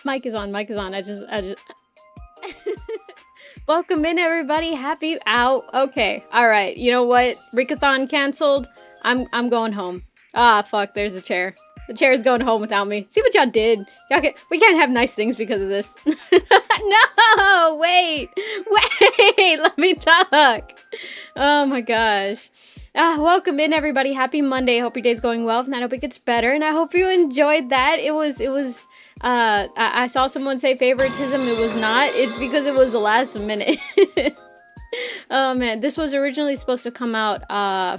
Mic is on, mic is on. I just Welcome in, everybody. Happy out. Okay. All right. You know what? Rikkathon canceled. I'm going home. Ah, fuck. There's a chair. The chair is going home without me. See what y'all did. We can't have nice things because of this. No, wait. Let me talk. Oh my gosh. Welcome in, everybody. Happy Monday. Hope your day's going well. And I hope it gets better. And I hope you enjoyed that. I saw someone say favoritism. It was not. It's because it was the last minute. Oh man, this was originally supposed to come out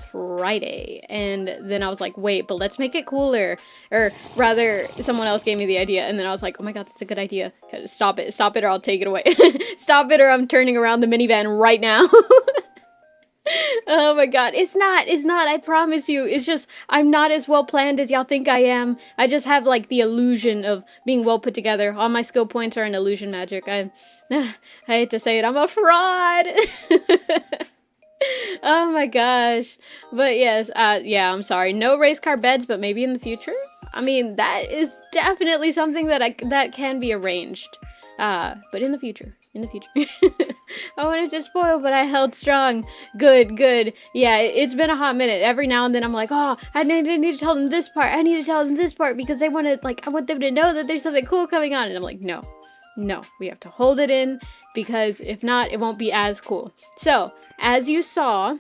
Friday, and then I was like, wait, but let's make it cooler. Or rather, someone else gave me the idea, and then I was like, oh my god, that's a good idea. Stop it, or I'll take it away. Stop it, or I'm turning around the minivan right now. Oh my god, it's not, I promise you. It's just, I'm not as well planned as y'all think I am. I just have like the illusion of being well put together. All my skill points are in illusion magic. I hate to say it, I'm a fraud. Oh my gosh. But yes, yeah, I'm sorry. No race car beds, but maybe in the future? I mean, that is definitely something that can be arranged. But in the future. I wanted to spoil, but I held strong. Good. Yeah, it's been a hot minute. Every now and then I'm like, oh, I need to tell them this part. I need to tell them this part because I want them to know that there's something cool coming on. And I'm like, no, we have to hold it in because if not, it won't be as cool. So, as you saw,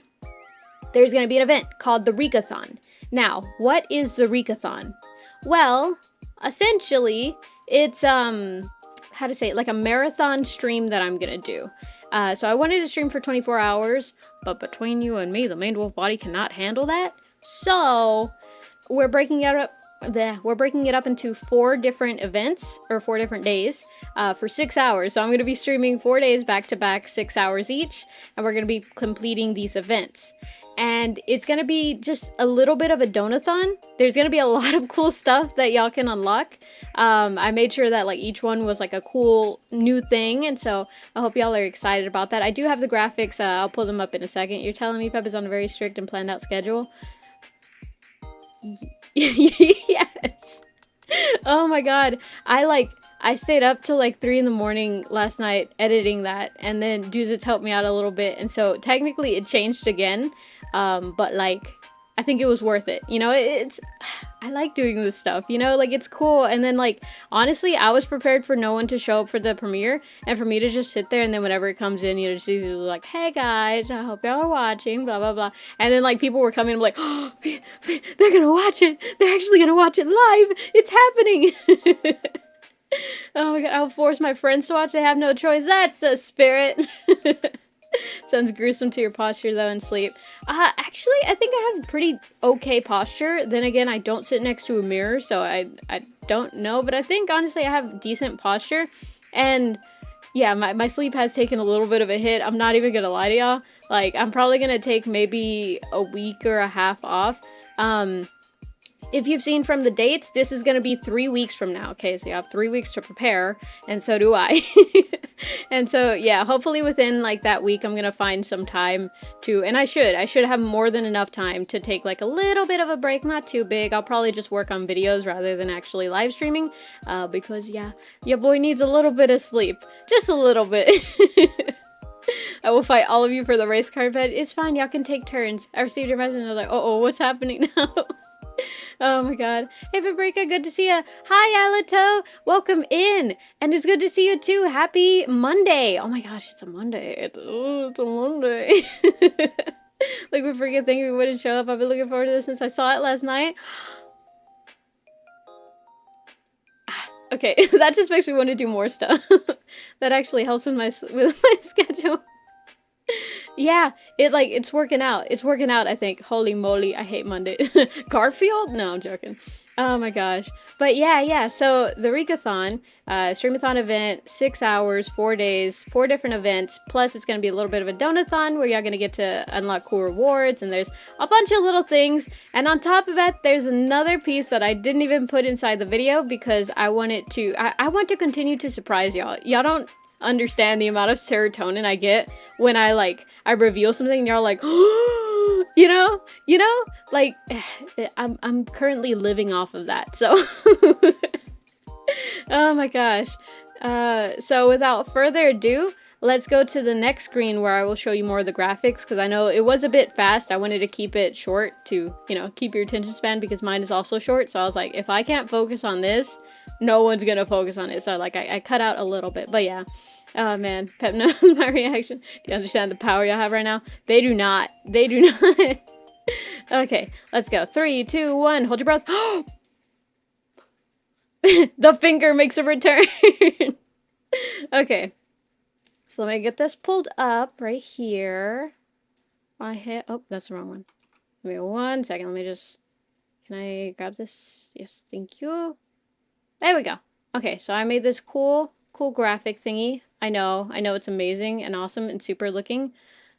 there's going to be an event called the Rikkathon. Now, what is the Rikkathon? Well, essentially, it's, how to say it, like a marathon stream that I'm gonna do. So I wanted to stream for 24 hours, but between you and me, the main wolf body cannot handle that. So we're breaking it up into 4 different events, or 4 different days, for 6 hours. So I'm gonna be streaming 4 days back to back, 6 hours each, and we're gonna be completing these events. And it's gonna be just a little bit of a donathon. There's gonna be a lot of cool stuff that y'all can unlock. I made sure that like each one was like a cool new thing, and so I hope y'all are excited about that. I do have the graphics. I'll pull them up in a second. You're telling me Pep is on a very strict and planned out schedule? Yes. Oh my god. I stayed up till like 3 in the morning last night editing that, and then Duzit helped me out a little bit, and so technically it changed again, but like I think it was worth it. You know, I like doing this stuff, you know, like it's cool. And then like honestly, I was prepared for no one to show up for the premiere and for me to just sit there, and then whenever it comes in, you know, just like, hey guys, I hope y'all are watching, blah blah blah. And then like people were coming, I'm like, oh, they're gonna watch it, they're actually gonna watch it live, it's happening. Oh my god, I'll force my friends to watch. They have no choice. That's a spirit. Sounds gruesome to your posture though in sleep. Actually, I think I have pretty okay posture. Then again, I don't sit next to a mirror, so I don't know. But I think honestly, I have decent posture. And yeah, my sleep has taken a little bit of a hit. I'm not even gonna lie to y'all. Like, I'm probably gonna take maybe a week or a half off. If you've seen from the dates, this is going to be 3 weeks from now. Okay, so you have 3 weeks to prepare, and so do I. And so, yeah, hopefully within, like, that week, I'm going to find some time to, and I should have more than enough time to take, like, a little bit of a break, not too big. I'll probably just work on videos rather than actually live streaming, because, yeah, your boy needs a little bit of sleep. Just a little bit. I will fight all of you for the race car bed. It's fine, y'all can take turns. I received your message, and I was like, oh, what's happening now? Oh my god. Hey Fabrica, good to see ya. Hi Alato, welcome in. And it's good to see you too. Happy Monday. Oh my gosh, it's a Monday. It's a Monday. Like we forget thinking we wouldn't show up. I've been looking forward to this since I saw it last night. Okay, that just makes me want to do more stuff. That actually helps with my schedule. Yeah, it's working out. It's working out, I think. Holy moly, I hate Monday. Garfield? No, I'm joking. Oh my gosh. But yeah, so the Rikkathon, streamathon event, 6 hours, 4 days, 4 different events, plus it's gonna be a little bit of a donathon where y'all gonna get to unlock cool rewards, and there's a bunch of little things, and on top of that, there's another piece that I didn't even put inside the video because I want to continue to surprise y'all. Y'all don't understand the amount of serotonin I get when I reveal something and y'all are like, you know, like I'm currently living off of that. So Oh my gosh. So without further ado, let's go to the next screen where I will show you more of the graphics, because I know it was a bit fast. I wanted to keep it short to, you know, keep your attention span, because mine is also short. So I was like, if I can't focus on this, no one's gonna focus on it. So like I cut out a little bit, but yeah. Oh man, Pep knows my reaction. Do you understand the power you have right now? They do not. They do not. Okay, let's go. 3, 2, 1. Hold your breath. The finger makes a return. Okay. So let me get this pulled up right here. I hit. Oh, that's the wrong one. Give me 1 second. Let me just. Can I grab this? Yes, thank you. There we go. Okay, so I made this cool graphic thingy. I know it's amazing and awesome and super looking.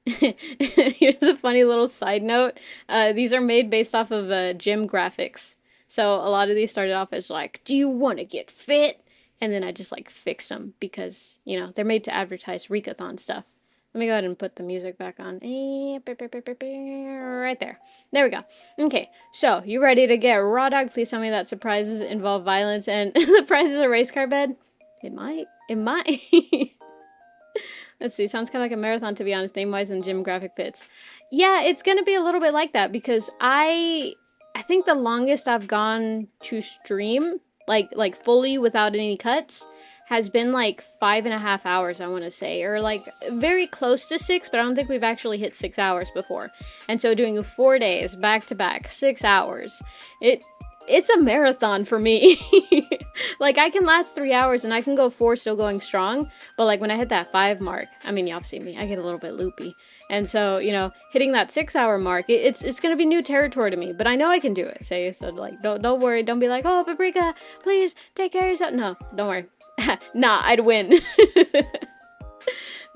Here's a funny little side note. These are made based off of gym graphics. So a lot of these started off as like, do you want to get fit? And then I just like fixed them because, you know, they're made to advertise rikkathon stuff. Let me go ahead and put the music back on. Right there. There we go. Okay, so you ready to get raw dog? Please tell me that surprises involve violence and the prize is a race car bed. It might. It might. Let's see. Sounds kind of like a marathon, to be honest, name-wise and gym graphic fits. Yeah, it's gonna be a little bit like that because I think the longest I've gone to stream, like fully without any cuts, has been like 5.5 hours, I want to say, or like very close to 6, but I don't think we've actually hit 6 hours before. And so doing 4 days back to back, 6 hours, it's a marathon for me. Like I can last 3 hours and I can go 4 still going strong, but like when I hit that 5 mark, I mean, y'all see me, I get a little bit loopy. And so, you know, hitting that 6 hour mark, it's gonna be new territory to me, but I know I can do it. So like, don't worry, don't be like, oh, Paprika, please take care of yourself. No, don't worry. Nah, I'd win.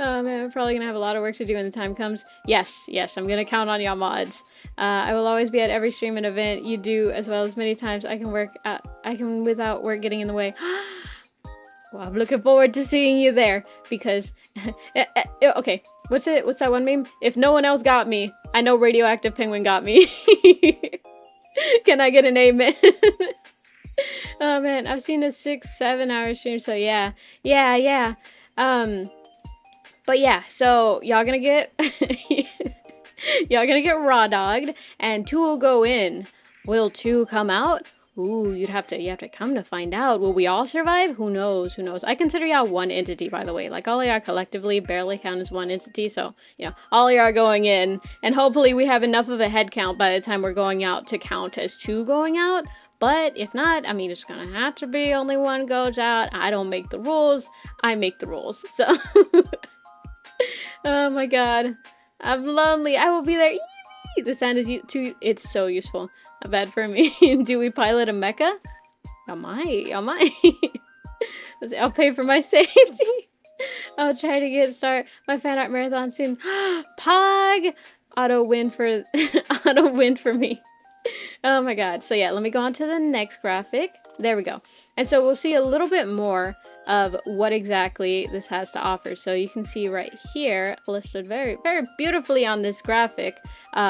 Oh man, I'm probably gonna have a lot of work to do when the time comes. Yes, I'm gonna count on y'all mods. I will always be at every stream and event you do, as well as many times I can without work getting in the way. Well, I'm looking forward to seeing you there because, okay, what's that one meme? If no one else got me, I know Radioactive Penguin got me. Can I get an amen? Oh man, I've seen a 6-7 hour stream, so yeah. But yeah, so y'all gonna get raw dogged, and 2 will go in. Will 2 come out? Ooh, you have to come to find out. Will we all survive? Who knows? I consider y'all one entity, by the way. Like all of y'all collectively barely count as one entity, so you know, all of y'all are going in, and hopefully we have enough of a head count by the time we're going out to count as 2 going out. But if not, I mean, it's gonna have to be only 1 goes out. I don't make the rules. I make the rules. So, oh my god, I'm lonely. I will be there. Yippee! The sound is it's so useful. Not bad for me. Do we pilot a mecha? I might. Let's see, I'll pay for my safety. I'll try to start my fan art marathon soon. Pog! Auto win for me. Oh my god. So yeah, let me go on to the next graphic. There we go. And so we'll see a little bit more of what exactly this has to offer. So you can see right here, listed very, very beautifully on this graphic,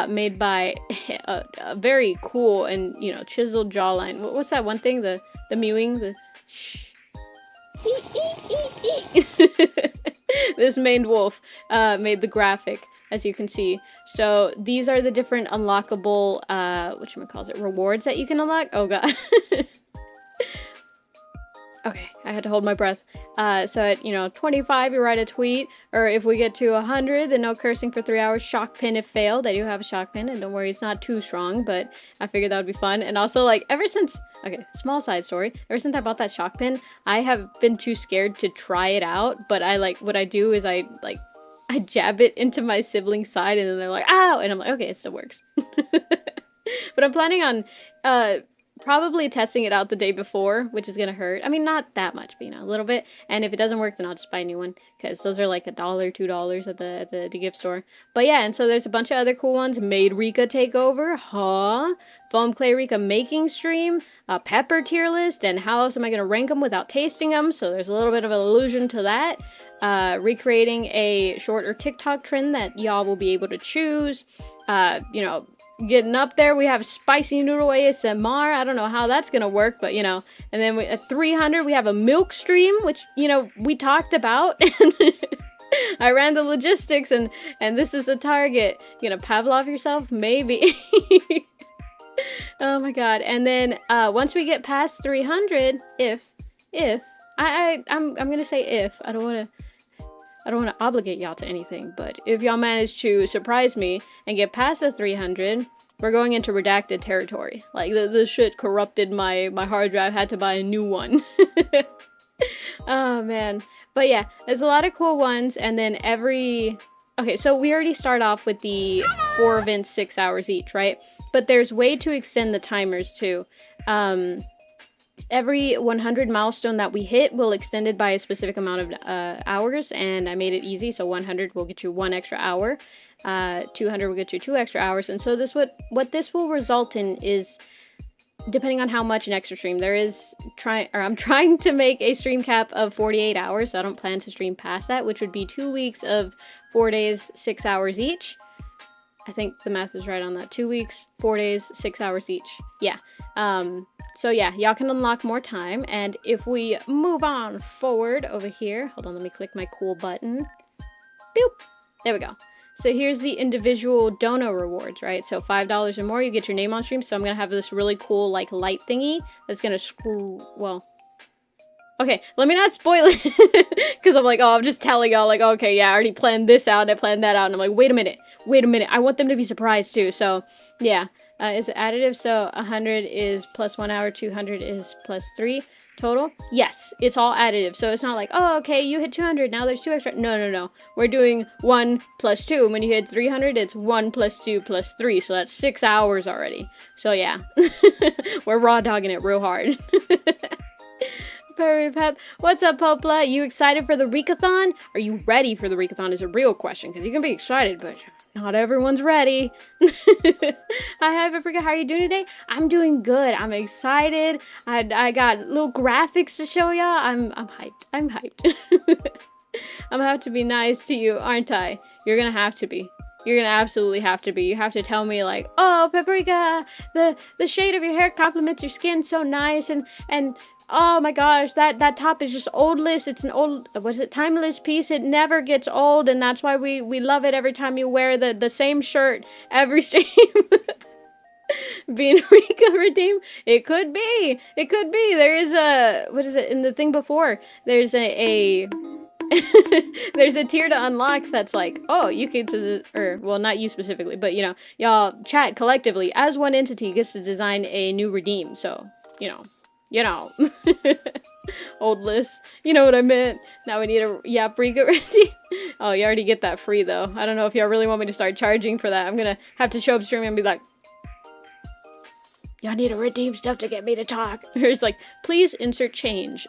made by a very cool and, you know, chiseled jawline. What's that one thing? The mewing? The shh. This maned wolf made the graphic, as you can see. So these are the different unlockable, rewards that you can unlock. Oh god. Okay, I had to hold my breath. So at, 25, you write a tweet, or if we get to 100, then no cursing for 3 hours. Shock pin if failed. I do have a shock pin, and don't worry, it's not too strong, but I figured that would be fun. And also, like, okay, small side story. Ever since I bought that shock pin, I have been too scared to try it out, but what I do is I jab it into my sibling's side, and then they're like, ow! And I'm like, okay, it still works. But I'm planning on, probably testing it out the day before, which is gonna hurt. I mean, not that much, but a little bit. And if it doesn't work, then I'll just buy a new one, because those are like $1, $2 at the gift store. But yeah, and so there's a bunch of other cool ones. Made Rika Takeover, Foam Clay Rika making stream, a pepper tier list, and how else am I gonna rank them without tasting them? So there's a little bit of an allusion to that. Recreating a short or TikTok trend that y'all will be able to choose. getting up there. We have spicy noodle ASMR. I don't know how that's gonna work, but you know. And then at 300 we have a milk stream, which you know we talked about. I ran the logistics, and this is the target. You gonna Pavlov yourself? Maybe. Oh my god. And then once we get past 300, if I'm gonna say if, I don't want to obligate y'all to anything, but if y'all manage to surprise me and get past the 300, we're going into redacted territory. Like, the shit corrupted my hard drive, had to buy a new one. Oh, man. But yeah, there's a lot of cool ones, and then okay, so we already start off with the 4 events, 6 hours each, right? But there's way to extend the timers, too. Every 100 milestone that we hit will extend it by a specific amount of hours, and I made it easy. So 100 will get you 1 extra hour, 200 will get you 2 extra hours, and so what this will result in is, depending on how much an extra stream there is, I'm trying to make a stream cap of 48 hours, so I don't plan to stream past that, which would be 2 weeks of 4 days, 6 hours each. I think the math is right on that. 2 weeks, 4 days, 6 hours each. Yeah. So yeah, y'all can unlock more time, and if we move on forward over here, hold on, let me click my cool button. Boop! There we go. So here's the individual dono rewards, right? So $5 or more, you get your name on stream. So I'm gonna have this really cool, like, light thingy that's gonna okay, let me not spoil it, because I'm like, oh, I'm just telling y'all, like, okay, yeah, I already planned this out, I planned that out, and I'm like, wait a minute, I want them to be surprised, too. So, yeah. Is it additive? So 100 is plus 1 hour, 200 is plus 3 total. Yes, it's all additive. So it's not like, oh, okay, you hit 200, now there's 2 extra. No. We're doing 1 plus 2. When you hit 300, it's 1 plus 2 plus 3. So that's 6 hours already. So yeah, we're raw dogging it real hard. Pep, what's up, Popla? You excited for the rikkathon? Are you ready for the rikkathon is a real question, because you can be excited, but not everyone's ready. Hi, Paprika. How are you doing today? I'm doing good. I'm excited. I got little graphics to show y'all. I'm hyped. I'm hyped. I'm gonna have to be nice to you, aren't I? You're gonna have to be. You're gonna absolutely have to be. You have to tell me, like, oh, Paprika, the shade of your hair complements your skin so nice, and oh my gosh, that top is just oldless. It's an old, timeless piece. It never gets old, and that's why we love it every time you wear the same shirt every stream. Being Rika redeem? It could be. It could be. There is a, what is it, in the thing before, there's a there's a tier to unlock that's like, oh, you get to, or, well, not you specifically, but, you know, y'all chat collectively as one entity gets to design a new redeem. So, you know. Oldless. You know what I meant. Now we need a Rika redeem. Oh, you already get that free, though. I don't know if y'all really want me to start charging for that. I'm gonna have to show up streaming and be like, y'all need to redeem stuff to get me to talk. Or it's like, please insert change.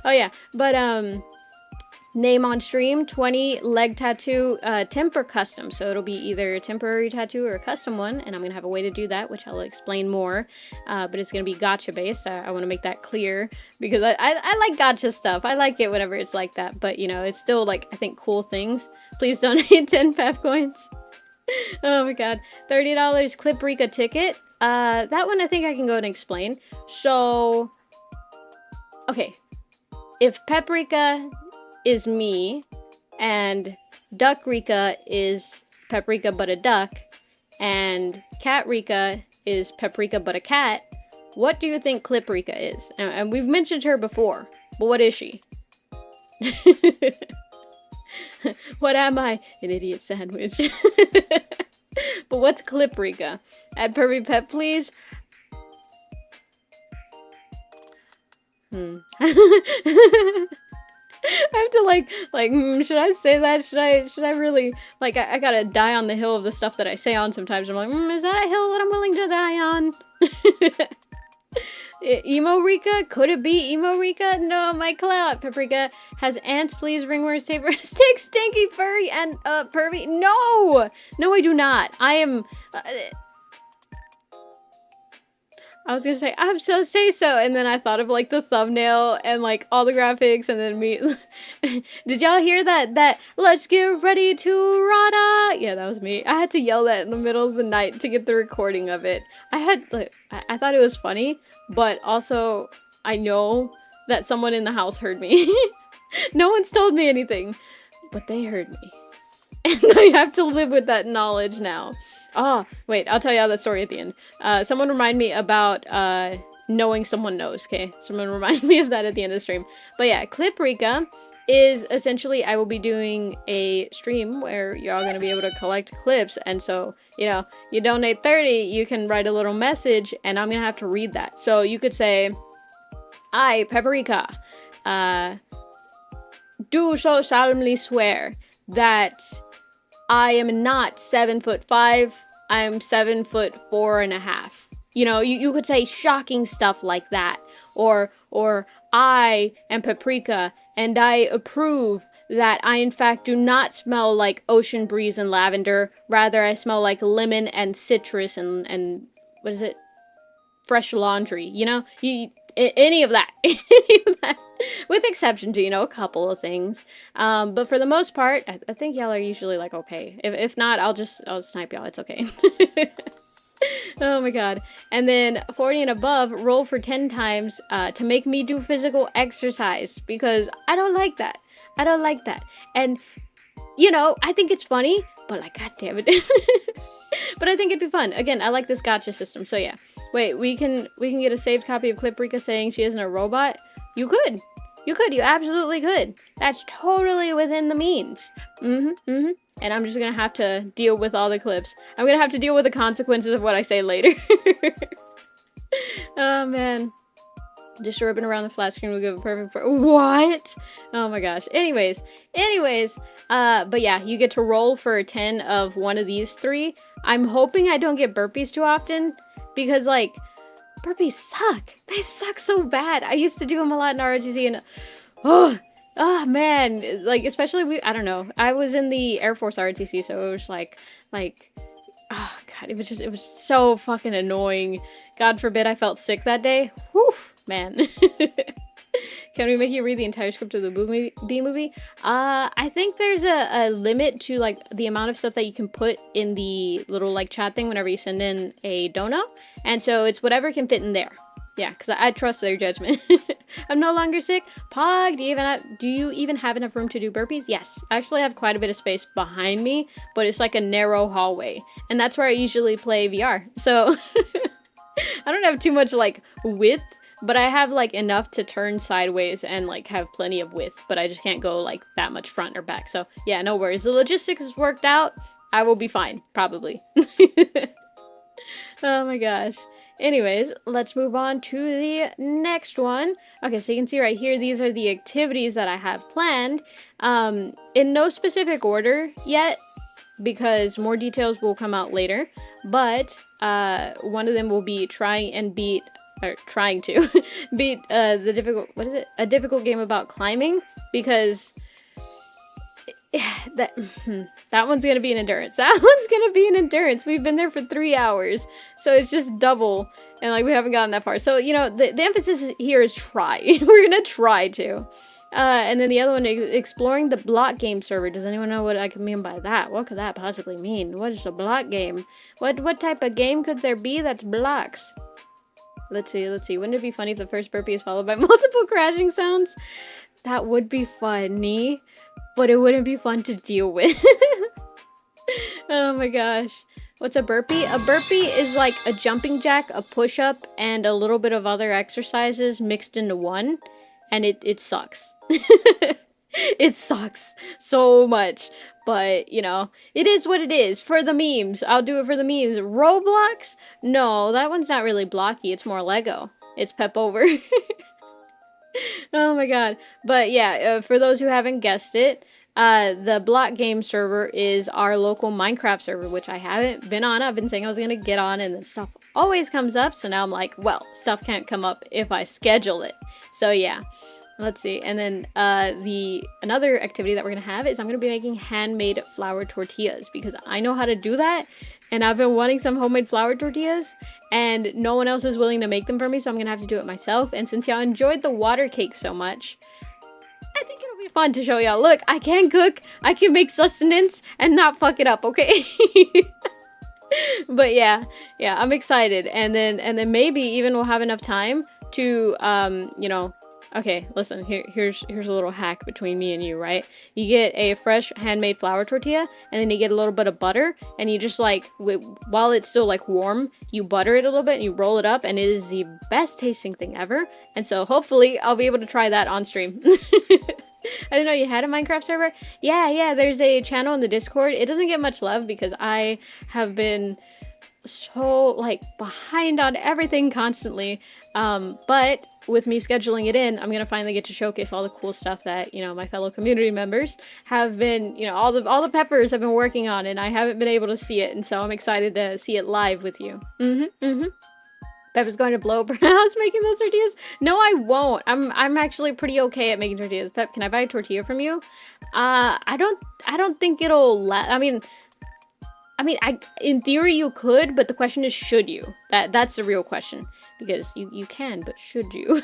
Oh, yeah. But, name on stream, 20 leg tattoo, temp or custom. So it'll be either a temporary tattoo or a custom one, and I'm gonna have a way to do that, which I'll explain more. But it's gonna be gacha based. I want to make that clear, because I like gacha stuff. I like it whenever it's like that, but you know, it's still like, I think, cool things. Please donate 10 pep coins. Oh my god. $30 clip Rika ticket. That one I think I can go and explain. So, okay. If Paprika is me, and Duck Rika is Paprika but a duck, and Cat Rika is Paprika but a cat, what do you think Clip Rika is? And we've mentioned her before, but what is she? What am I? An idiot sandwich. But what's Clip Rika? Add Pervy Pep, please. I have to like, should I say that? Should I really, like, I gotta die on the hill of the stuff that I say on sometimes. I'm like, is that a hill that I'm willing to die on? Emo Rika? Could it be Emo Rika? No, my clout. Paprika has ants, fleas, ringworms, taper, stick, stinky, furry, and, pervy. No! No, I do not. I am, I was gonna say, I'm so say so, and then I thought of like the thumbnail and like all the graphics, and then me. Did y'all hear that let's get ready to rada? Yeah, that was me. I had to yell that in the middle of the night to get the recording of it. I thought it was funny, but also I know that someone in the house heard me. No one's told me anything, but they heard me. And I have to live with that knowledge now. Oh, wait, I'll tell y'all that story at the end. Someone remind me about knowing someone knows, okay? Someone remind me of that at the end of the stream. But yeah, Clip Rika is essentially, I will be doing a stream where you're all going to be able to collect clips. And so, you know, you donate 30, you can write a little message, and I'm going to have to read that. So you could say, I, Paprika, do so solemnly swear that I am not 7'5", I'm 7'4.5". You know, you could say shocking stuff like that. Or I am Paprika and I approve that I in fact do not smell like ocean breeze and lavender. Rather, I smell like lemon and citrus and what is it? Fresh laundry, you know? Any of that. Any of that. With exception to, you know, a couple of things. But for the most part, I think y'all are usually like, okay. If not, I'll snipe y'all. It's okay. Oh my god. And then 40 and above, roll for 10 times to make me do physical exercise. Because I don't like that. I don't like that. And, you know, I think it's funny. But like, god damn it. But I think it'd be fun. Again, I like this gotcha system. So yeah. Wait, we can get a saved copy of Clip Rika saying she isn't a robot? You could. You could. You absolutely could. That's totally within the means. And I'm just gonna have to deal with all the clips. I'm gonna have to deal with the consequences of what I say later. Oh, man. Just ripping around the flat screen will give a perfect... What? Oh, my gosh. Anyways. But yeah, you get to roll for 10 of one of these 3. I'm hoping I don't get burpees too often. Because, like, burpees suck. They suck so bad. I used to do them a lot in ROTC and... Oh, man. Like, especially, I don't know. I was in the Air Force ROTC, so it was like... Oh, God. It was so fucking annoying. God forbid I felt sick that day. Whew, man. Can we make you read the entire script of the B movie? I think there's a limit to, like, the amount of stuff that you can put in the little, like, chat thing whenever you send in a dono. And so it's whatever can fit in there. Yeah, because I trust their judgment. I'm no longer sick. Pog, do you even have enough room to do burpees? Yes. I actually have quite a bit of space behind me, but it's like a narrow hallway. And that's where I usually play VR. So I don't have too much, like, width. But I have, like, enough to turn sideways and, like, have plenty of width. But I just can't go, like, that much front or back. So, yeah, no worries. The logistics is worked out. I will be fine. Probably. Oh, my gosh. Anyways, let's move on to the next one. Okay, so you can see right here, these are the activities that I have planned. In no specific order yet, because more details will come out later. But one of them will be trying to beat the difficult, a difficult game about climbing, because that one's gonna be an endurance. We've been there for 3 hours, so it's just double, and like we haven't gotten that far. So, you know, the emphasis here is try. We're gonna try to. And then the other one, exploring the block game server. Does anyone know what I can mean by that? What could that possibly mean? What is a block game? What type of game could there be that's blocks? Let's see. Wouldn't it be funny if the first burpee is followed by multiple crashing sounds? That would be funny, but it wouldn't be fun to deal with. Oh my gosh. What's a burpee? A burpee is like a jumping jack, a push-up, and a little bit of other exercises mixed into one. And it sucks. It sucks so much. But, you know, it is what it is. For the memes. I'll do it for the memes. Roblox? No, that one's not really blocky. It's more Lego. It's Pep Over. Oh my god. But yeah, for those who haven't guessed it, the block game server is our local Minecraft server, which I haven't been on. I've been saying I was going to get on, and then stuff always comes up. So now I'm like, well, stuff can't come up if I schedule it. So yeah. Let's see. And then another activity that we're going to have is I'm going to be making handmade flour tortillas, because I know how to do that. and I've been wanting some homemade flour tortillas, and no one else is willing to make them for me, so I'm gonna have to do it myself. And since y'all enjoyed the water cake so much, I think it'll be fun to show y'all. Look, I can cook, I can make sustenance and not fuck it up, okay? But yeah, I'm excited. And then maybe even we'll have enough time to you know, okay, listen, here's a little hack between me and you, right? You get a fresh handmade flour tortilla, and then you get a little bit of butter, and you just like, while it's still like warm, you butter it a little bit and you roll it up, and it is the best tasting thing ever. And so hopefully I'll be able to try that on stream. I didn't know you had a Minecraft server. Yeah, there's a channel in the Discord. It doesn't get much love because I have been so like behind on everything constantly. But with me scheduling it in, I'm gonna finally get to showcase all the cool stuff that, you know, my fellow community members have been, you know, all the peppers have been working on, and I haven't been able to see it, and so I'm excited to see it live with you. Pepper's going to blow up her house making those tortillas. No, I won't. I'm actually pretty okay at making tortillas. Pep, can I buy a tortilla from you? I don't think it'll I mean, in theory you could, but the question is, should you? That's the real question. Because you can, but should you?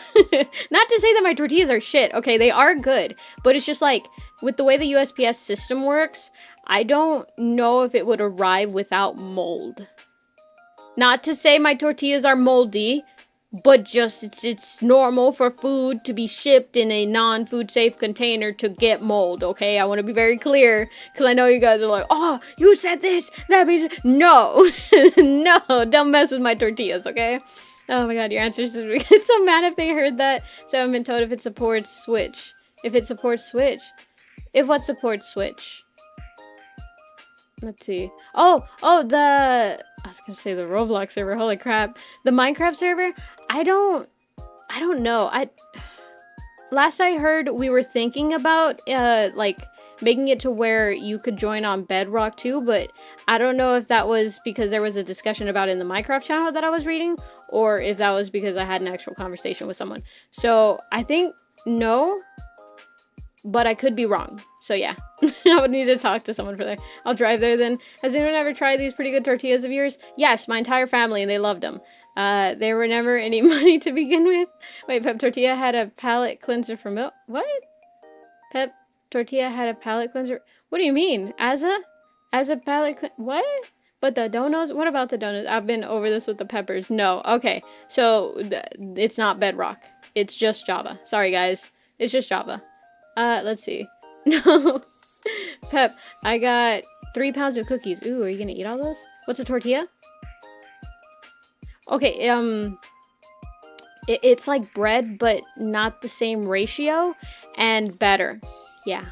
Not to say that my tortillas are shit. Okay, they are good. But it's just like, with the way the USPS system works, I don't know if it would arrive without mold. Not to say my tortillas are moldy, but just it's normal for food to be shipped in a non-food safe container to get mold, okay? I want to be very clear, because I know you guys are like, oh, you said this, that means... No, no, don't mess with my tortillas, okay? Oh my god, your answers would get so mad if they heard that. So I've been told if it supports Switch. If it supports Switch? If what supports Switch? Let's see. Oh, I was gonna say the Roblox server, holy crap. The Minecraft server, I don't know. Last I heard, we were thinking about, like, making it to where you could join on Bedrock too, but I don't know if that was because there was a discussion about it in the Minecraft channel that I was reading, or if that was because I had an actual conversation with someone. So I think no, but I could be wrong. So yeah, I would need to talk to someone for that. I'll drive there then. Has anyone ever tried these pretty good tortillas of yours? Yes, my entire family, and they loved them. There were never any money to begin with. Wait, Pep Tortilla had a palate cleanser for milk? What? Pep Tortilla had a palate cleanser? What do you mean? As a palate what? But the donuts? What about the donuts? I've been over this with the peppers. No. Okay. So, it's not Bedrock. It's just Java. Sorry, guys. It's just Java. Let's see. No. Pep, I got 3 pounds of cookies. Ooh, are you gonna eat all those? What's a tortilla? Okay, it's like bread, but not the same ratio, and better. Yeah.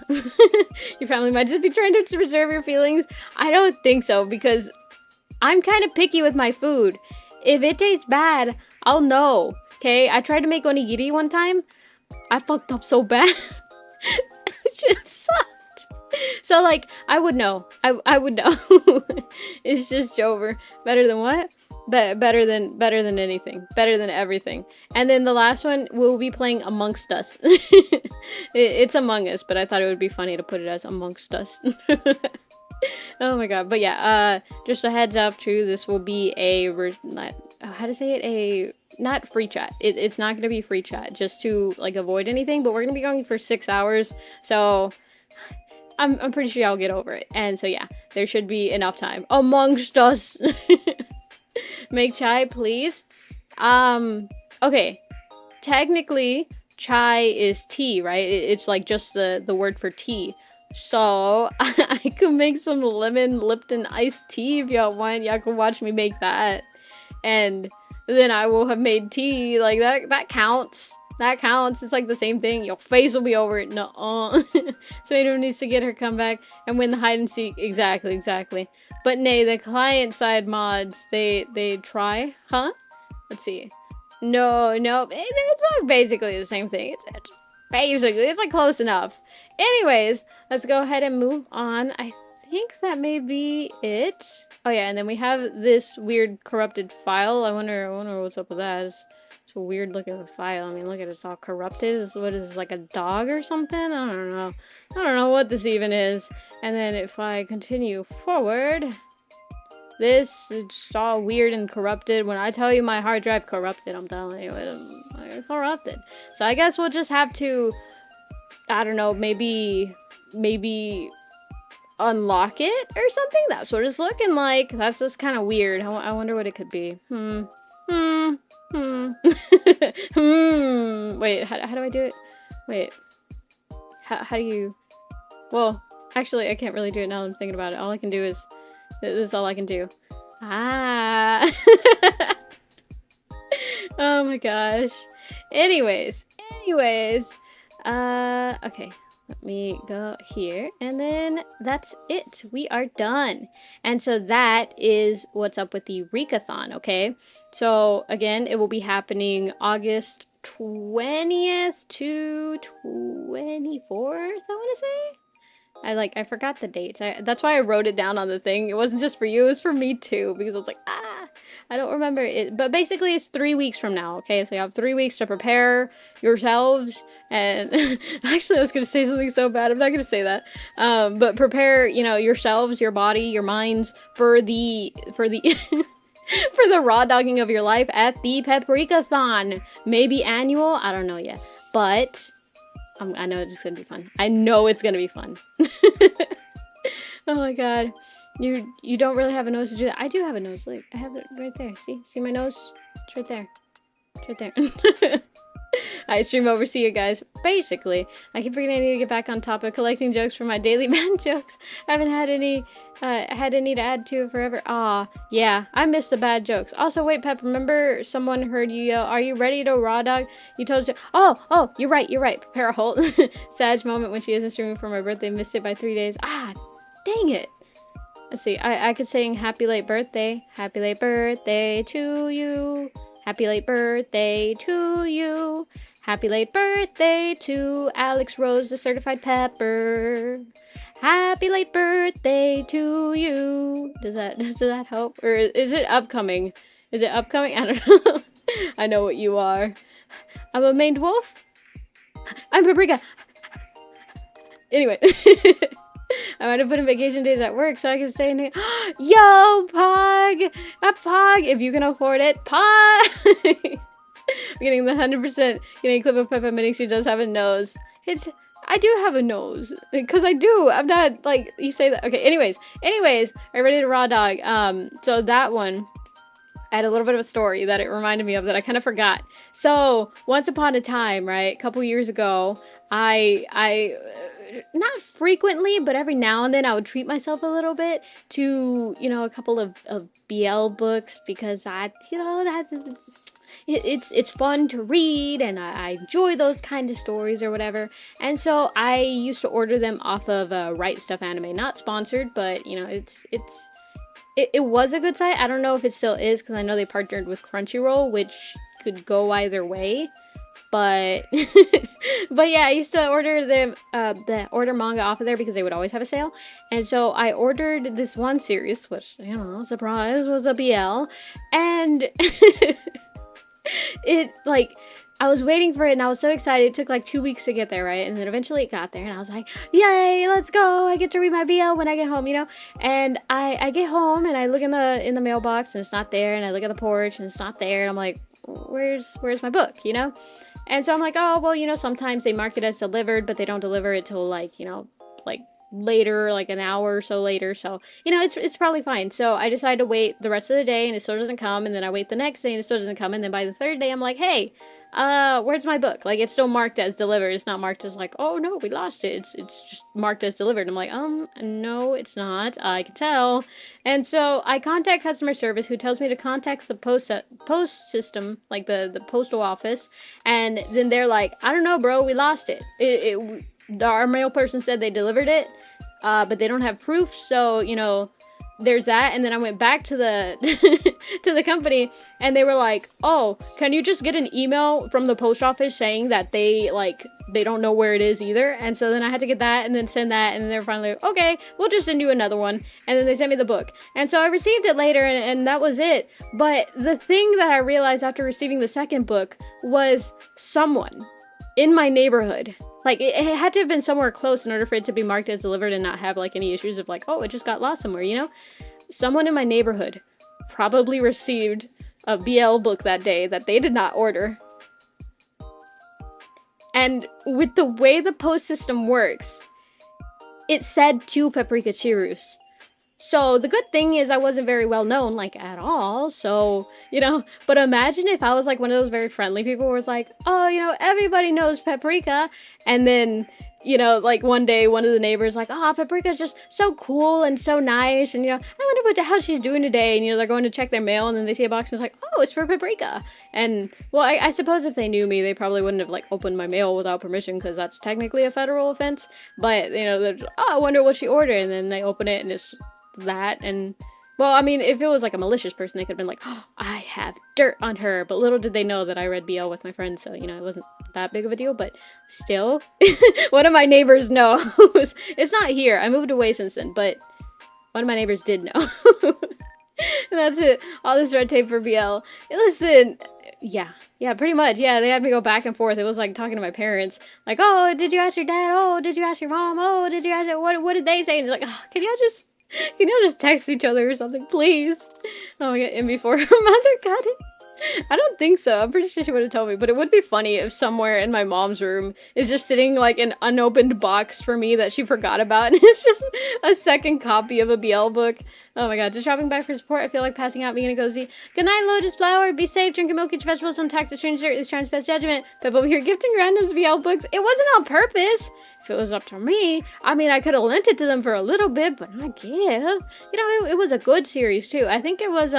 Your family might just be trying to preserve your feelings. I don't think so, because I'm kind of picky with my food. If it tastes bad, I'll know. Okay? I tried to make onigiri one time. I fucked up so bad. It just sucked. So, like, I would know. I would know. It's just over. Better than what? Better than anything. Better than everything. And then the last one, we'll be playing Amongst Us. It's Among Us, but I thought it would be funny to put it as Amongst Us. Oh my god. But yeah, just a heads up too, this will be not free chat. It's not gonna be free chat, just to like avoid anything, but we're gonna be going for 6 hours, so I'm pretty sure I'll get over it. And so yeah, there should be enough time. Amongst Us. Make chai, please. Okay. Technically, chai is tea, right? It's like just the word for tea. So, I could make some lemon Lipton iced tea if y'all want. Y'all can watch me make that. And then I will have made tea. Like, that counts. That counts. It's like the same thing. Your face will be over it. Nuh-uh. So anyone needs to get her comeback and win the hide and seek. Exactly. But nay, the client-side mods, they try. Huh? Let's see. No. It's not basically the same thing. It's basically, it's like close enough. Anyways, let's go ahead and move on. I think that may be it. Oh yeah, and then we have this weird corrupted file. I wonder what's up with that. It's a weird looking file. I mean, look at it, it's all corrupted. What is this, like a dog or something? I don't know what this even is. And then if I continue forward, This it's all weird and corrupted. When I tell you my hard drive corrupted, I'm telling you it's corrupted. So I guess we'll just have to, I don't know, maybe unlock it or something. That's what it's looking like. That's just kind of weird. I wonder what it could be. Wait, how do I do it? Wait, how do you, well, actually I can't really do it now that I'm thinking about it. All I can do is, this is all I can do. Ah. Oh my gosh. Anyways, okay. Let me go here, and then that's it. We are done. And so that is what's up with the rikkathon, okay? So again, it will be happening August 20th to 24th, I want to say. I forgot the dates. That's why I wrote it down on the thing. It wasn't just for you, it was for me too, because I was like, I don't remember it. But basically it's 3 weeks from now, okay? So you have 3 weeks to prepare yourselves, and actually I was gonna say something so bad. I'm not gonna say that. But prepare, you know, yourselves, your body, your minds for the for the raw dogging of your life at the Paprikathon. Maybe annual, I don't know yet. But I know it's gonna be fun. I know it's gonna be fun. Oh my god. You don't really have a nose to do that. I do have a nose. Look, I have it right there. See my nose? It's right there. It's right there. I stream over, see you guys. Basically, I keep forgetting I need to get back on top of collecting jokes for my daily band jokes. I haven't had any to add to forever. Aw, yeah, I missed the bad jokes. Also, wait, Pep, remember someone heard you yell, "Are you ready to raw dog?" You told us to, oh, you're right. Prepare a halt. Sag moment when she isn't streaming for my birthday. Missed it by 3 days. Ah, dang it. Let's see, I could sing happy late birthday to you. Happy late birthday to you. Happy late birthday to Alex Rose, the certified pepper. Happy late birthday to you. Does that help? Or is it upcoming? Is it upcoming? I don't know. I know what you are. I'm a maned wolf. I'm Paprika. Anyway. I might have put in vacation days at work so I can stay in here. Yo, Pog! A Pog! If you can afford it, Pog! I'm getting the 100% getting a clip of Pep admitting she does have a nose. I do have a nose. Because I do. I'm not, like, you say that. Okay, anyways. Are you ready to raw dog? So that one, I had a little bit of a story that it reminded me of that I kind of forgot. So, once upon a time, right, a couple years ago, I not frequently, but every now and then I would treat myself a little bit to, you know, a couple of BL books, because it's fun to read, and I enjoy those kind of stories or whatever. And so I used to order them off of Right Stuff Anime, not sponsored, but you know, it was a good site. I don't know if it still is, because I know they partnered with Crunchyroll, which could go either way. But but yeah, I used to order order manga off of there because they would always have a sale. And so I ordered this one series, which, you know, surprise, was a BL. And it, like, I was waiting for it and I was so excited. It took like 2 weeks to get there, right? And then eventually it got there and I was like, yay, let's go. I get to read my BL when I get home, you know? And I get home and I look in the mailbox and it's not there. And I look at the porch and it's not there. And I'm like, where's my book, you know? And so I'm like, oh, well, you know, sometimes they mark it as delivered, but they don't deliver it till, like, you know, like later, like an hour or so later. So, you know, it's probably fine. So I decided to wait the rest of the day and it still doesn't come. And then I wait the next day and it still doesn't come. And then by the third day, I'm like, hey, where's my book? Like, it's still marked as delivered. It's not marked as like, oh no, we lost it. It's just marked as delivered. I'm like, no, it's not. I can tell. And so I contact customer service, who tells me to contact the post system, like the postal office. And then they're like, I don't know, bro, we lost it. Our mail person said they delivered it, but they don't have proof. So, you know, there's that. And then I went back to the to the company and they were like, oh, can you just get an email from the post office saying that they don't know where it is either? And so then I had to get that and then send that, and then they were finally like, okay, we'll just send you another one. And then they sent me the book, and so I received it later, and that was it. But the thing that I realized after receiving the second book was someone in my neighborhood, like, it had to have been somewhere close in order for it to be marked as delivered and not have, like, any issues of, like, oh, it just got lost somewhere, you know? someone in my neighborhood probably received a BL book that day that they did not order. And with the way the post system works, it said 2 Paprika Chirus. So the good thing is I wasn't very well known, like, at all. So, you know, but imagine if I was like one of those very friendly people who was like, oh, you know, everybody knows Paprika. And then, you know, like one day one of the neighbors like, oh, Paprika's just so cool and so nice. And, you know, I wonder how she's doing today. And, you know, they're going to check their mail and then they see a box and it's like, oh, it's for Paprika. And, well, I suppose if they knew me, they probably wouldn't have, like, opened my mail without permission because that's technically a federal offense. But, you know, they're just, oh, I wonder what she ordered. And then they open it and it's that. And, well, I mean, if it was like a malicious person, they could have been like, oh, I have dirt on her. But little did they know that I read BL with my friends, so, you know, it wasn't that big of a deal. But still, one of my neighbors knows. It's not here. I moved away since then, but one of my neighbors did know. And that's it. All this red tape for BL. Listen, yeah, pretty much. Yeah, they had me go back and forth. It was like talking to my parents. Like, oh, did you ask your dad? Oh, did you ask your mom? Oh, did you ask what did they say? And it's like, oh, can y'all just text each other or something, please? Oh my god, and before her mother got it? I don't think so. I'm pretty sure she would have told me, but it would be funny if somewhere in my mom's room is just sitting like an unopened box for me that she forgot about, and it's just a second copy of a BL book. Oh my god, just dropping by for support. I feel like passing out, being a cozy. Good night, Lotus Flower. Be safe, drinking milk, eat vegetables, don't tax a stranger, at least try and best judgment. Pep over here gifting randoms BL books. It wasn't on purpose. If it was up to me, I mean, I could have lent it to them for a little bit, but not give. You know, it was a good series too. I think it was,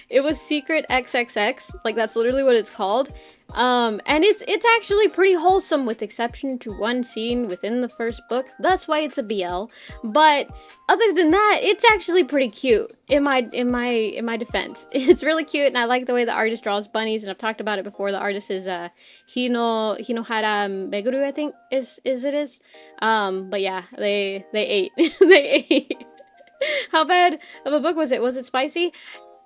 it was Secret XXX, like that's literally what it's called. And it's actually pretty wholesome with exception to one scene within the first book. That's why it's a BL. But other than that, it's actually pretty cute in my defense. It's really cute and I like the way the artist draws bunnies, and I've talked about it before. The artist is Hinohara Meguru, I think is. But yeah, they ate. They ate. How bad of a book was it? Was it spicy?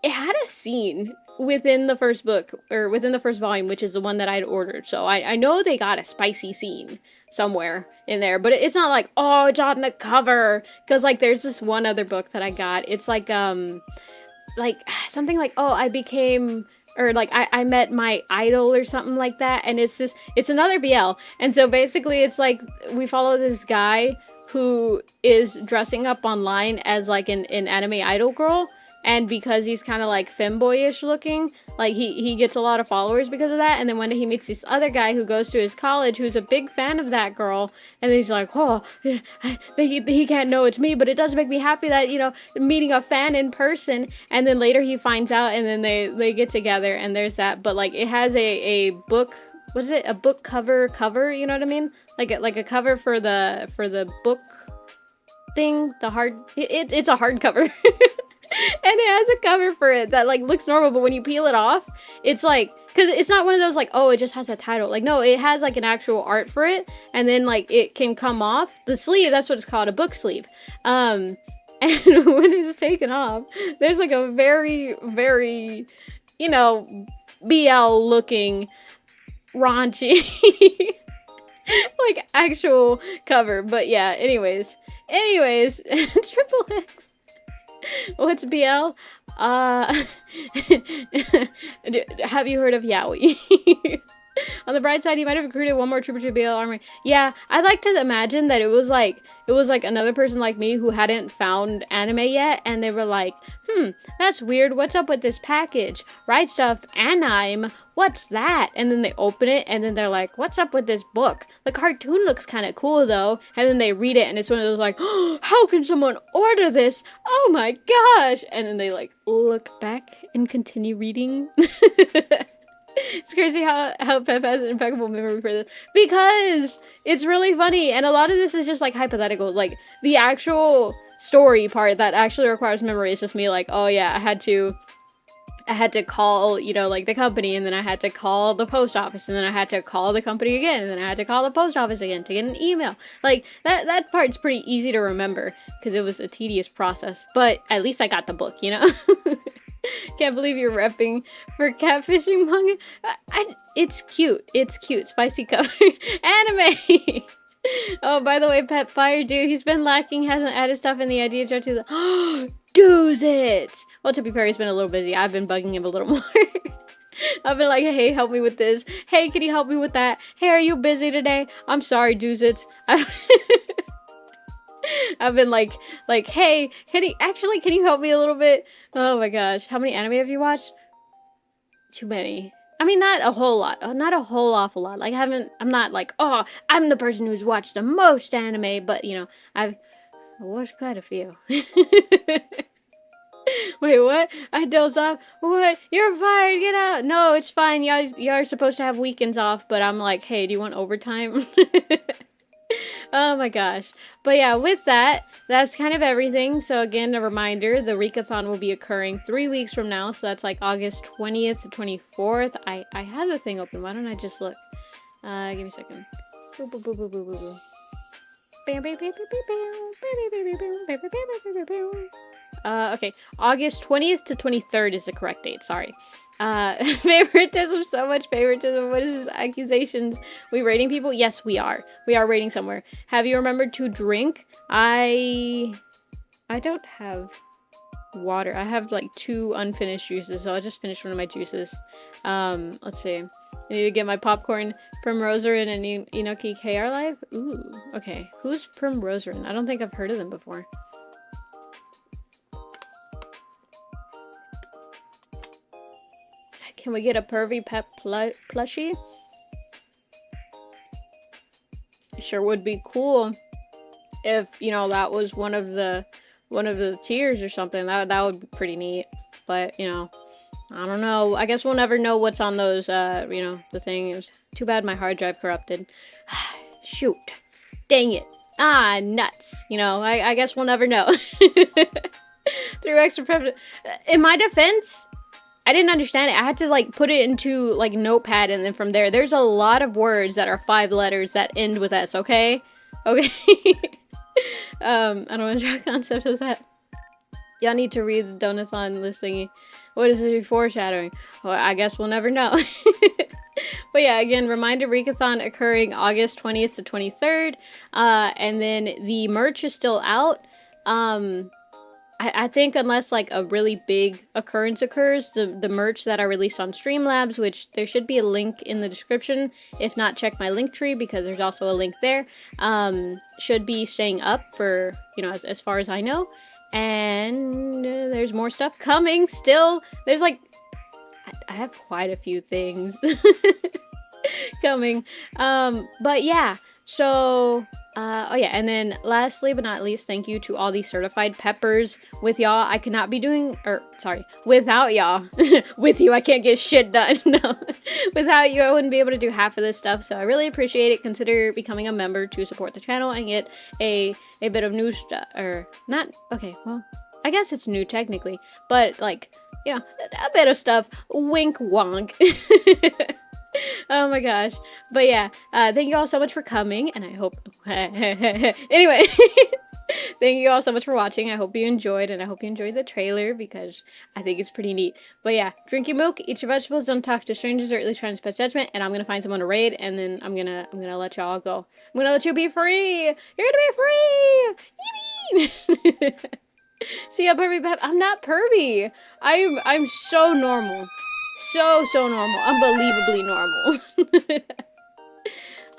It had a scene within the first book, or within the first volume, which is the one that I'd ordered. So I know they got a spicy scene somewhere in there, but it's not like, oh, it's on the cover. Because, like, there's this one other book that I got. It's like something like, oh, I became... or like I met my idol or something like that. And it's another BL. And so basically it's like we follow this guy who is dressing up online as like an anime idol girl, and because he's kind of like femboyish looking, like he gets a lot of followers because of that. And then one day he meets this other guy who goes to his college who's a big fan of that girl, and then he's like, oh, he can't know it's me, but it does make me happy that, you know, meeting a fan in person. And then later he finds out, and then they get together, and there's that. But like it has a book, what is it, a book cover, you know what I mean? Like a cover for the book thing, it's a hardcover. And it has a cover for it that like looks normal, but when you peel it off, it's like, because it's not one of those like, oh, it just has a title. Like, no, it has like an actual art for it, and then like it can come off the sleeve. That's what it's called, a book sleeve. And when it's taken off, there's like a very, very, you know, BL looking raunchy like actual cover. But yeah, anyways Triple X. What's BL? Have you heard of yaoi? On the bright side, you might have recruited one more Trooper to BL army. Yeah, I'd like to imagine that it was like another person like me who hadn't found anime yet, and they were like, that's weird, what's up with this package? Right Stuff Anime, what's that? And then they open it, and then they're like, what's up with this book? The cartoon looks kind of cool though. And then they read it, and it's one of those like, oh, how can someone order this? Oh my gosh. And then they like look back and continue reading. It's crazy how Pep has an impeccable memory for this, because it's really funny, and a lot of this is just like hypothetical. Like the actual story part that actually requires memory is just me like, oh yeah, I had to call, you know, like the company, and then I had to call the post office, and then I had to call the company again, and then I had to call the post office again to get an email. Like that part's pretty easy to remember because it was a tedious process, but at least I got the book, you know. Can't believe you're repping for catfishing manga. It's cute. Spicy cover. Anime. Oh, by the way, Pet Fire Dude, he's been lacking, hasn't added stuff in the idea jar to the does it. Well, to be fair, he's been a little busy. I've been bugging him a little more. I've been like, hey, help me with this. Hey, can you help me with that? Hey, are you busy today? I'm sorry, Doozits. I've been like, hey, can you help me a little bit? Oh my gosh. How many anime have you watched? Too many. I mean, not a whole lot. Not a whole awful lot. Like, I'm not like, oh, I'm the person who's watched the most anime, but, you know, I've watched quite a few. Wait, what? I doze off? What? You're fired, get out! No, it's fine, y'all are supposed to have weekends off, but I'm like, hey, do you want overtime? Oh my gosh. But yeah, with that, that's kind of everything. So again, a reminder, the rikkathon will be occurring 3 weeks from now. So that's like August 20th to 24th. I have the thing open. Why don't I just look? Give me a second. Boop, boop, boop, boop, boop, boop, boop. Okay, August 20th to 23rd is the correct date, sorry. Favoritism, so much favoritism. What is this? Accusations? We rating people? Yes, we are. We are rating somewhere. Have you remembered to drink? I don't have water. I have like 2 unfinished juices, so I'll just finish one of my juices. Let's see. I need to get my popcorn. Primroserin and Inoki KR Live? Ooh, okay. Who's Primroserin? I don't think I've heard of them before. Can we get a pervy pet plushie? Sure would be cool if, you know, that was one of the tiers or something. That would be pretty neat. But, you know, I don't know. I guess we'll never know what's on those, you know, the thing. It was too bad my hard drive corrupted. Shoot. Dang it. Ah, nuts. You know, I guess we'll never know. Through extra prep. In my defense, I didn't understand it. I had to like put it into like Notepad, and then from there's a lot of words that are 5 letters that end with S, okay? Okay. I don't want to draw a concept of that. Y'all need to read the Donathon list thingy. What is it foreshadowing? Well, I guess we'll never know. But yeah, again, reminder, rikkathon occurring August 20th to 23rd. And then the merch is still out. I think unless like a really big occurrence occurs, the merch that are released on Streamlabs, which there should be a link in the description. If not, check my link tree because there's also a link there. Should be staying up for, you know, as far as I know. And there's more stuff coming still. There's like, I have quite a few things coming. But yeah, so... oh yeah, and then lastly but not least, thank you to all these certified peppers. With y'all, I could not be doing, or sorry, without y'all. With you, I can't get shit done. No, without you, I wouldn't be able to do half of this stuff. So I really appreciate it. Consider becoming a member to support the channel and get a bit of new stuff, or not. Okay, well, I guess it's new technically, but like, you know, a bit of stuff. Wink wonk. Oh my gosh. But yeah, thank you all so much for coming, and I hope anyway, thank you all so much for watching. I hope you enjoyed, and I hope you enjoyed the trailer because I think it's pretty neat. But yeah, drink your milk, eat your vegetables, don't talk to strangers, or at least try and pass judgment, and I'm gonna find someone to raid, and then I'm gonna let y'all go. I'm gonna let you be free. You're gonna be free. Yippee! See ya, pervy pep. I'm not pervy. I'm so normal. So normal. Unbelievably normal.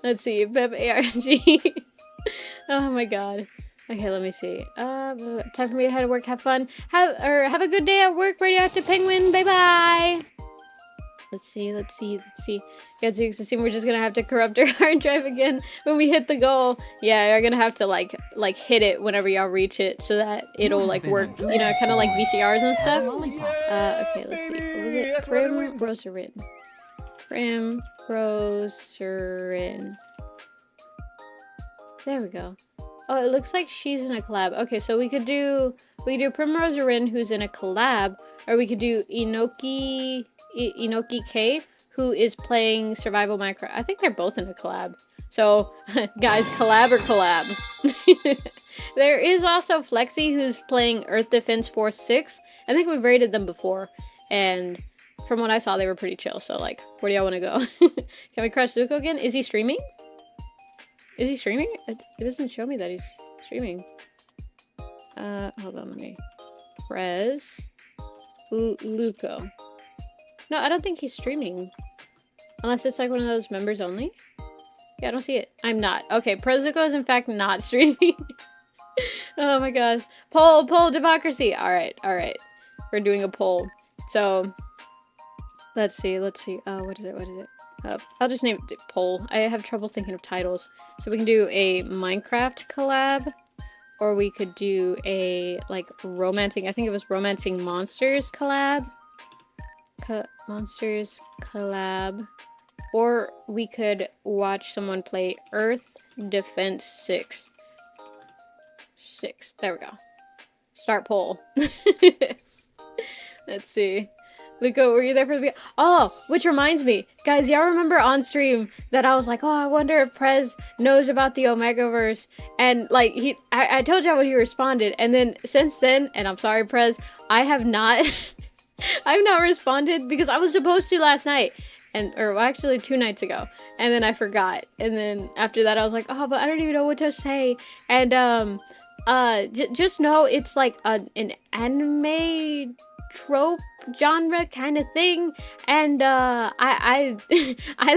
Let's see. Pep ARG. Oh my god. Okay, let me see. Time for me to head to work. Have fun. Have a good day at work. Radioactive Penguin. Bye bye. Let's see. Gadzooks, it seems we're just gonna have to corrupt our hard drive again when we hit the goal. Yeah, you're gonna have to like hit it whenever y'all reach it so that it'll like work, you know, kind of like VCRs and stuff. Okay, let's see. What was it? Primroserin. There we go. Oh, it looks like she's in a collab. Okay, so we could do Primroserin, who's in a collab, or we could do Inoki K, who is playing Survival Minecraft. I think they're both in a collab. So, guys, collab or collab? There is also Flexi, who's playing Earth Defense Force 6. I think we've rated them before, and from what I saw, they were pretty chill. So, like, where do y'all want to go? Can we crush Zuko again? Is he streaming? Is he streaming? It doesn't show me that he's streaming. Hold on, let me. Prez. Luco. No, I don't think he's streaming. Unless it's like one of those members only. Yeah, I don't see it. I'm not. Okay, Prez Luco is in fact not streaming. Oh my gosh. Poll democracy. Alright. We're doing a poll. So, let's see. What is it? I'll just name it poll. I have trouble thinking of titles. So we can do a Minecraft collab. Or we could do a, like, romancing, I think it was romancing monsters collab. Monsters collab. Or we could watch someone play Earth Defense 6. There we go. Start poll. Let's see. Luco, were you there for the... Oh, which reminds me. Guys, y'all remember on stream that I was like, oh, I wonder if Prez knows about the Omegaverse. And, like, I told y'all what he responded. And then, since then, and I'm sorry, Prez, I have not... I've not responded because I was supposed to last night. Or actually 2 nights ago. And then I forgot. And then after that, I was like, oh, but I don't even know what to say. And, just know it's like an anime trope genre kind of thing, and I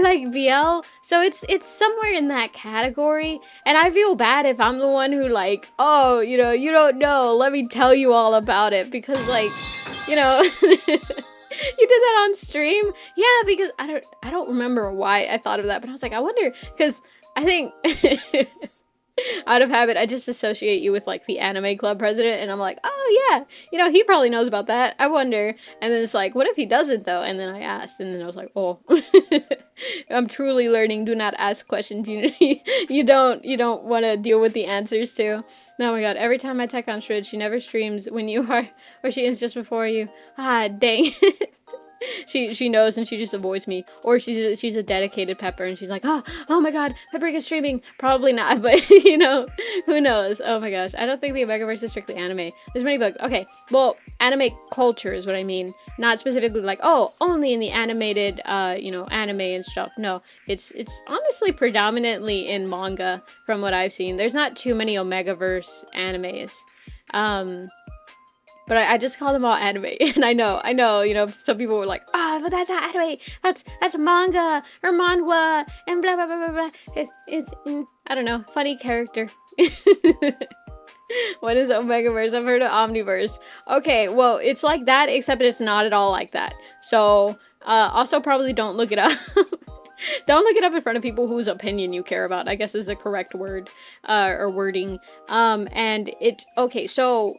like BL, so it's somewhere in that category, and I feel bad if I'm the one who, like, oh, you know, you don't know, let me tell you all about it, because, like, you know, you did that on stream. Yeah, because I don't remember why I thought of that, but I was like, I wonder, because I think out of habit, I just associate you with, like, the anime club president, and I'm like, oh, yeah, you know, he probably knows about that, I wonder, and then it's like, what if he doesn't, though, and then I asked, and then I was like, oh, I'm truly learning, do not ask questions you don't want to deal with the answers to. Oh my god, every time I tech on Shrid, she never streams when you are, or she ends just before you. Ah, dang. She knows and she just avoids me, or she's a dedicated Pepper and she's like, oh my god, Pepper is streaming. Probably not, but you know, who knows. Oh my gosh, I don't think the Omegaverse is strictly anime. There's many books. Okay, well, anime culture is what I mean, not specifically like, oh, only in the animated you know, anime and stuff. No, it's honestly predominantly in manga from what I've seen. There's not too many Omegaverse animes. But I just call them all anime, and I know, you know, some people were like, oh, but that's not anime, that's manga, or manhwa, and blah, blah, blah, blah, blah. It's I don't know, funny character. What is Omegaverse? I've heard of Omniverse. Okay, well, it's like that, except it's not at all like that. So, also probably don't look it up. Don't look it up in front of people whose opinion you care about, I guess is the correct word, or wording. And it, okay, so,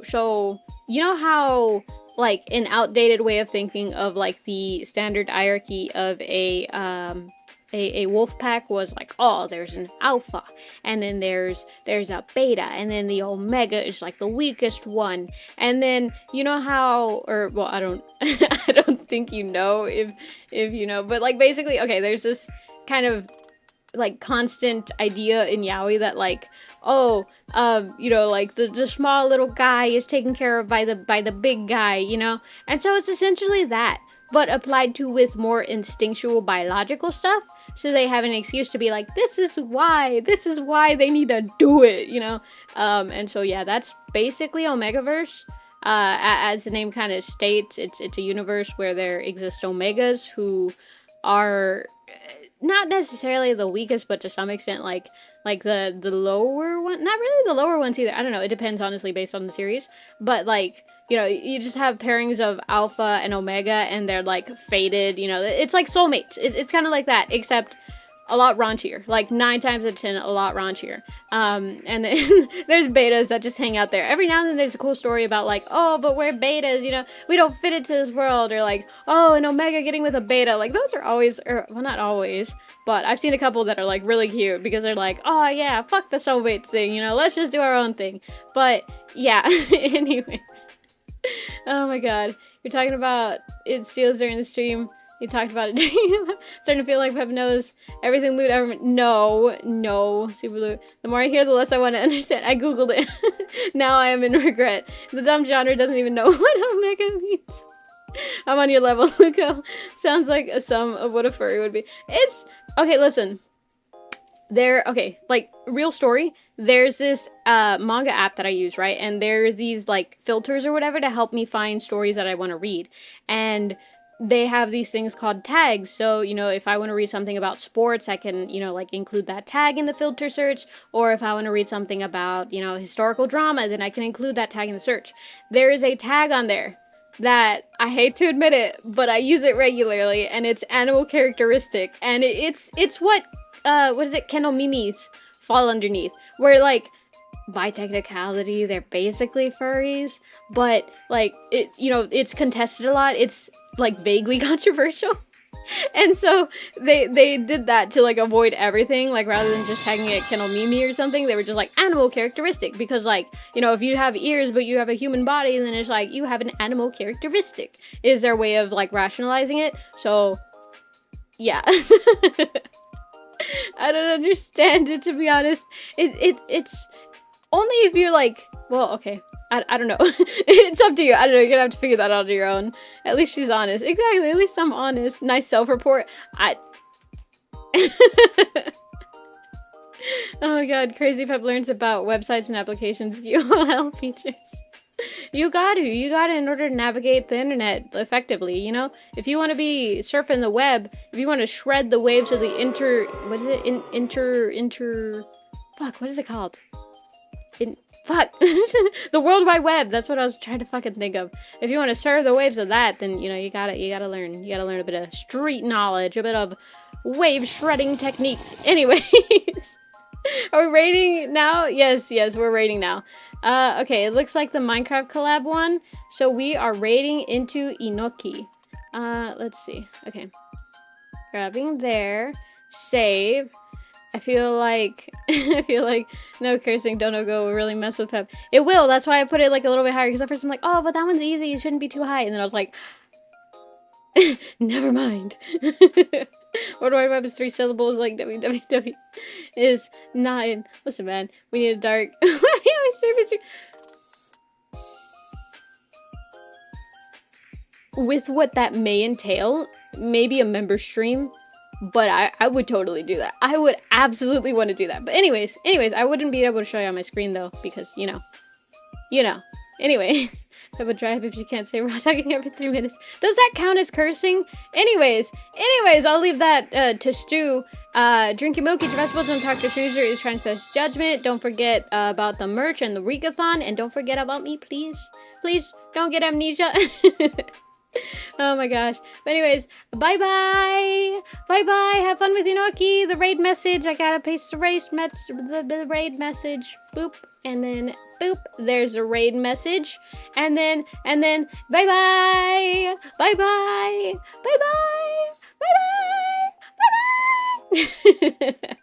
you know how, like, an outdated way of thinking of, like, the standard hierarchy of a wolf pack was like, oh, there's an alpha, and then there's a beta, and then the omega is like the weakest one, and then you know how, or well, I don't I don't think you know if you know, but like basically, okay, there's this kind of like constant idea in yaoi that like, oh, you know, like the small little guy is taken care of by the big guy, you know, and so it's essentially that, but applied to with more instinctual biological stuff. So they have an excuse to be like, this is why they need to do it, you know? And so, yeah, that's basically Omegaverse. As the name kind of states, it's a universe where there exist Omegas who are not necessarily the weakest, but to some extent, like the lower one, not really the lower ones either. I don't know. It depends, honestly, based on the series. But, like, you know, you just have pairings of Alpha and Omega, and they're, like, fated, you know. It's like soulmates. It's kind of like that, except a lot raunchier. Like, 9 times out of 10, a lot raunchier. And then there's betas that just hang out there. Every now and then there's a cool story about, like, oh, but we're betas, you know, we don't fit into this world. Or, like, oh, an Omega getting with a beta. Like, those are always, or, well, not always, but I've seen a couple that are, like, really cute because they're like, oh, yeah, fuck the soulmates thing, you know, let's just do our own thing. But, yeah, anyways. Oh my god. You're talking about it steals during the stream. You talked about it during starting to feel like Pep knows everything loot ever. No, super loot. The more I hear, the less I want to understand. I googled it. Now I am in regret. The dumb genre doesn't even know what Omega means. I'm on your level, Luco. Sounds like a sum of what a furry would be. It's okay, listen. Okay, like, real story, there's this manga app that I use, right? And there's these like filters or whatever to help me find stories that I want to read. And they have these things called tags. So, if I want to read something about sports, I can, like, include that tag in the filter search. Or if I want to read something about, historical drama, then I can include that tag in the search. There is a tag on there that, I hate to admit it, but I use it regularly, and it's animal characteristic. And it's what is it, kennel mimis fall underneath, where, like, by technicality they're basically furries, but, like, it's contested a lot. It's, like, vaguely controversial. And so they did that to, like, avoid everything. Like, rather than just tagging it kennel mimi or something, they were just like, animal characteristic, because, like, if you have ears but you have a human body, then it's like, you have an animal characteristic, is their way of, like, rationalizing it. So yeah. I don't understand it, to be honest. It's only if you're like, well, okay, I don't know. It's up to you. I don't know. You're gonna have to figure that out on your own. At least she's honest. Exactly. At least I'm honest. Nice self-report. Oh my god, Crazy Pep learns about websites and applications URL features. You gotta in order to navigate the internet effectively, If you want to be surfing the web, if you want to shred the waves of the fuck, what is it called? The World Wide Web. That's what I was trying to fucking think of. If you want to surf the waves of that, then, you gotta learn. You gotta learn a bit of street knowledge, a bit of wave shredding techniques. Anyways. Are we rating now? Yes, we're rating now. Okay, it looks like the Minecraft collab one. So we are rating into Inoki. Let's see. Okay. Grabbing there. Save. I feel like no cursing, don't go, will really mess with Pep. It will, that's why I put it, like, a little bit higher, because at first I'm like, oh, but that one's easy, it shouldn't be too high. And then I was like, never mind. World Wide Web is 3 syllables, like www is 9. Listen, man, we need a dark. With what that may entail, maybe a member stream, but I would totally do that. I would absolutely want to do that. But anyways, I wouldn't be able to show you on my screen though, because Anyways, I would drive if you can't say raw talking every 3 minutes. Does that count as cursing? Anyways, I'll leave that to Stu. Drink your milk, eat your vegetables, don't talk to strangers, is trying to pass judgment. Don't forget about the merch and the rikkathon, and don't forget about me, please. Please don't get amnesia. Oh my gosh. But anyways, bye-bye. Bye-bye. Have fun with Inoki. The raid message. I gotta paste the the raid message. Boop. And then boop. There's a raid message. And then bye-bye. Bye-bye. Bye-bye. Bye-bye. Bye-bye. Bye-bye.